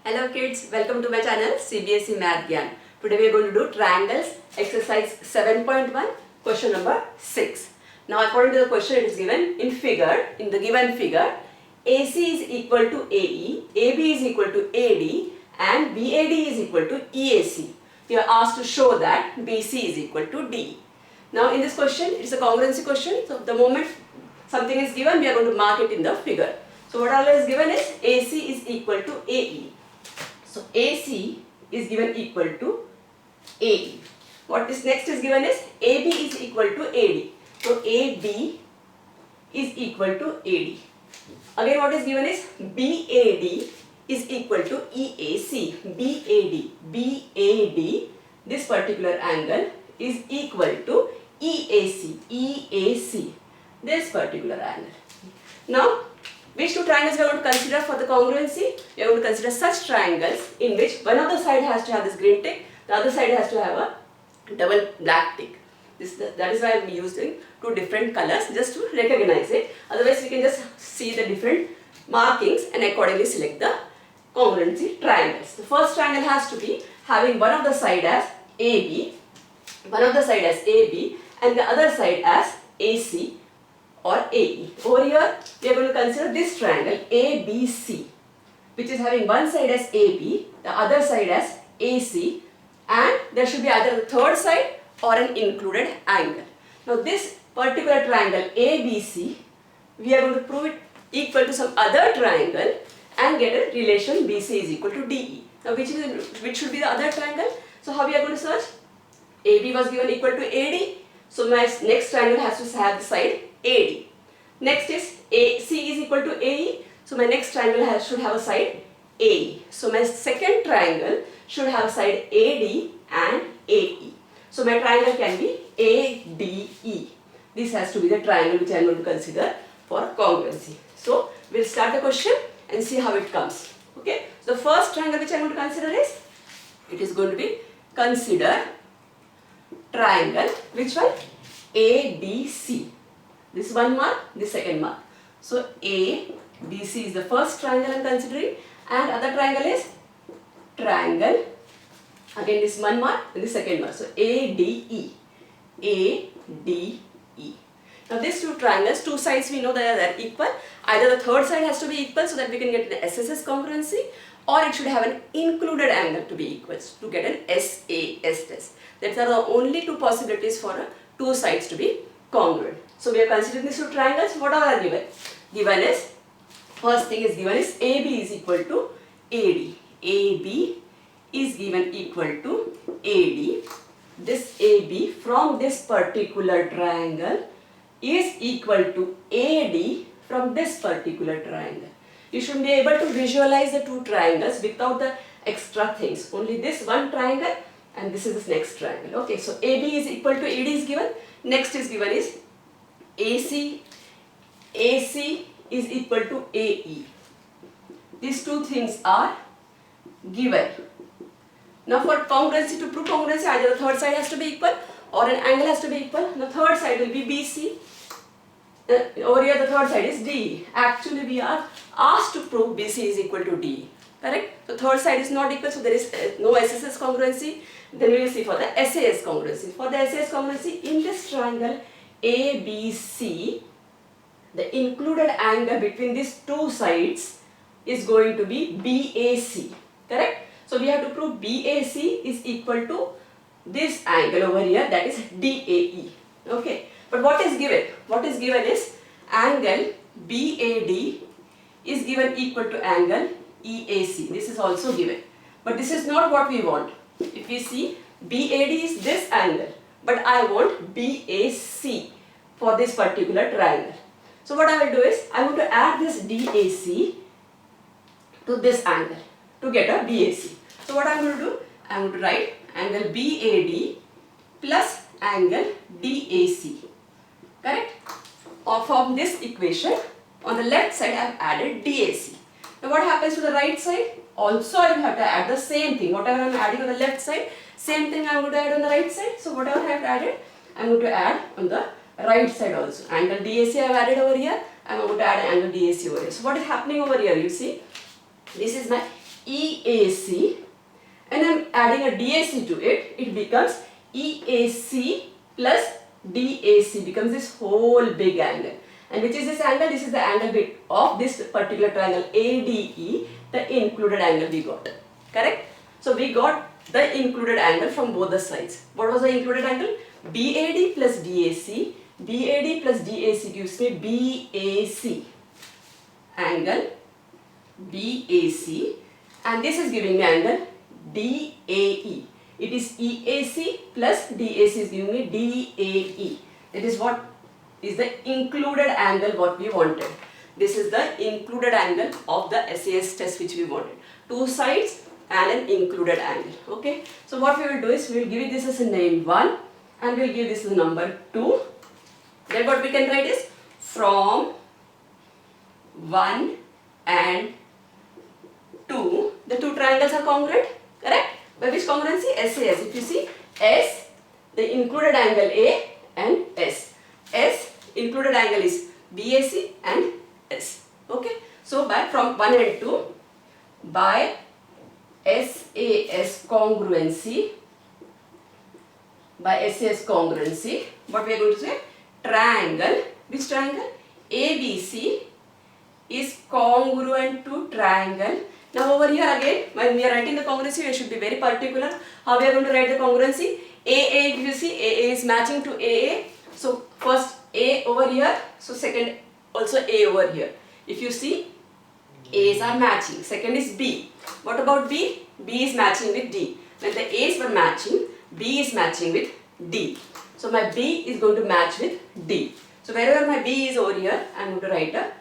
Hello kids, welcome to my channel CBSE Math Gyan. Today we are going to do triangles exercise 7.1 question number 6. Now according to the question it is given in figure, in the given figure AC is equal to AE, AB is equal to AD and BAD is equal to EAC. We are asked to show that BC is equal to DE. Now in this question it is a congruency question, so the moment something is given we are going to mark it in the figure. So what all is given is AC is equal to AE. So AC is given equal to AE. What is next is given is AB is equal to AD. So AB is equal to AD. Again what is given is BAD is equal to EAC. BAD, this particular angle is equal to EAC, this particular angle. Now which two triangles we are going to consider for the congruency? We are going to consider such triangles in which one of the side has to have this green tick, the other side has to have a double black tick. That is why I am using two different colors just to recognize it. Otherwise we can just see the different markings and accordingly select the congruency triangles. The first triangle has to be having one of the side as AB, and the other side as AC or AE. Over here we are going to consider this triangle ABC, which is having one side as AB, the other side as AC, and there should be either the third side or an included angle. Now this particular triangle ABC, we are going to prove it equal to some other triangle and get a relation BC is equal to DE. Now which should be the other triangle? So how we are going to search? AB was given equal to AD, so my next triangle has to have the side AD. Next is AC is equal to AE, so my next triangle should have a side AE. So my second triangle should have side AD and AE. So my triangle can be ADE. This has to be the triangle which I am going to consider for congruency. So we'll start the question and see how it comes. Okay. So the first triangle which I am going to consider is, it is going to be consider triangle, which one? ABC. This one mark, this second mark. So ABC is the first triangle I am considering, and other triangle is triangle. Again this one mark and the second mark. So ADE. Now these two triangles, two sides we know that they are equal. Either the third side has to be equal so that we can get an SSS congruency, or it should have an included angle to be equal to get an SAS test. These are the only two possibilities for two sides to be congruent. So we are considering these two triangles. What are given? Given is, first thing is given is AB is equal to AD. AB is given equal to AD. This AB from this particular triangle is equal to AD from this particular triangle. You should be able to visualize the two triangles without the extra things. Only this one triangle and this is this next triangle. Okay, so AB is equal to AD is given. Next is given is AC is equal to AE. These two things are given. Now for congruency, to prove congruency, either the third side has to be equal or an angle has to be equal. The third side will be BC. Over here the third side is DE. Actually we are asked to prove BC is equal to DE. Correct? The third side is not equal, so there is no SSS congruency. Then we will see for the SAS congruency. For the SAS congruency, in this triangle ABC, the included angle between these two sides is going to be BAC. Correct? So we have to prove BAC is equal to this angle over here, that is DAE. Okay. But what is given? What is given is angle BAD is given equal to angle EAC. This is also given. But this is not what we want. If we see, BAD is this angle, but I want BAC for this particular triangle. So what I will do is, I want to add this DAC to this angle to get a BAC. So what I am going to do? I am going to write angle BAD plus angle DAC. Correct? Or from this equation, on the left side I have added DAC. Now what happens to the right side? Also I will have to add the same thing. Whatever I am adding on the left side, same thing I am going to add on the right side. So whatever I have added, I am going to add on the right side also. Angle DAC I have added over here. I am going to add angle DAC over here. So what is happening over here? You see, this is my EAC, and I'm adding a DAC to it, it becomes EAC plus DAC, becomes this whole big angle. And which is this angle? This is the angle bit of this particular triangle ADE, the included angle we got. Correct? So we got the included angle from both the sides. What was the included angle? BAD plus DAC. BAD plus DAC gives me BAC. Angle BAC. And this is giving me angle DAE. It is EAC plus DAC is giving me DAE. That is what is the included angle what we wanted. This is the included angle of the SAS test which we wanted. Two sides and an included angle. Okay. So what we will do is we will give this as a name 1 and we will give this as number 2. Then what we can write is from 1 and 2. The two triangles are congruent. Correct? By which congruency? SAS. If you see S, the included angle A and S. S included angle is BAC and S. Okay. So by from 1 and 2, by SAS congruency, what we are going to say? Triangle. Which triangle? ABC is congruent to triangle. Now over here again, when we are writing the congruency, we should be very particular how we are going to write the congruency. AA, if you see, AA is matching to AA. So first A over here, so second also A over here. If you see, A's are matching. Second is B. What about B? B is matching with D. When the A's were matching, B is matching with D. So my B is going to match with D. So wherever my B is over here, I am going to write a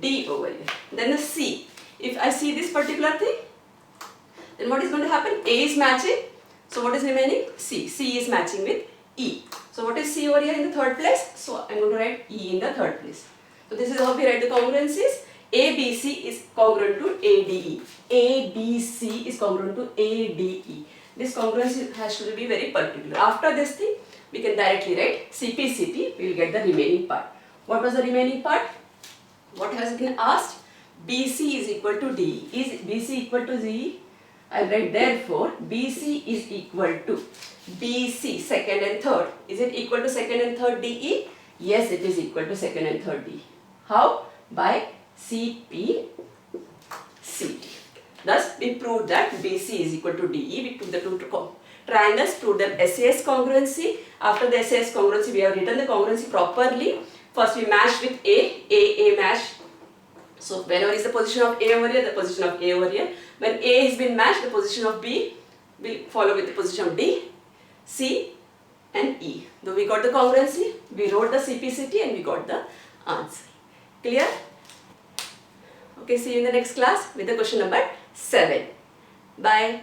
D over here. Then the C. If I see this particular thing, then what is going to happen? A is matching. So what is remaining? C. C is matching with E. So what is C over here in the third place? So I am going to write E in the third place. So this is how we write the congruencies. ABC is congruent to ADE. ABC is congruent to ADE. This congruency has to be very particular. After this thing, we can directly write CP. We will get the remaining part. What was the remaining part? What has been asked? BC is equal to DE. Is BC equal to DE? I will write therefore BC is equal to BC second and third. Is it equal to second and third DE? Yes, it is equal to second and third DE. How? By CP CT. Thus, we proved that BC is equal to DE. We took the two triangles, proved them SAS congruency. After the SAS congruency, we have written the congruency properly. First, we matched with A matched. So, whenever is the position of A over here, the position of A over here. When A has been matched, the position of B will follow with the position of D, C and E. Though we got the congruency, we wrote the CPCT and we got the answer. Clear? Okay, see you in the next class with the question number 7. Bye.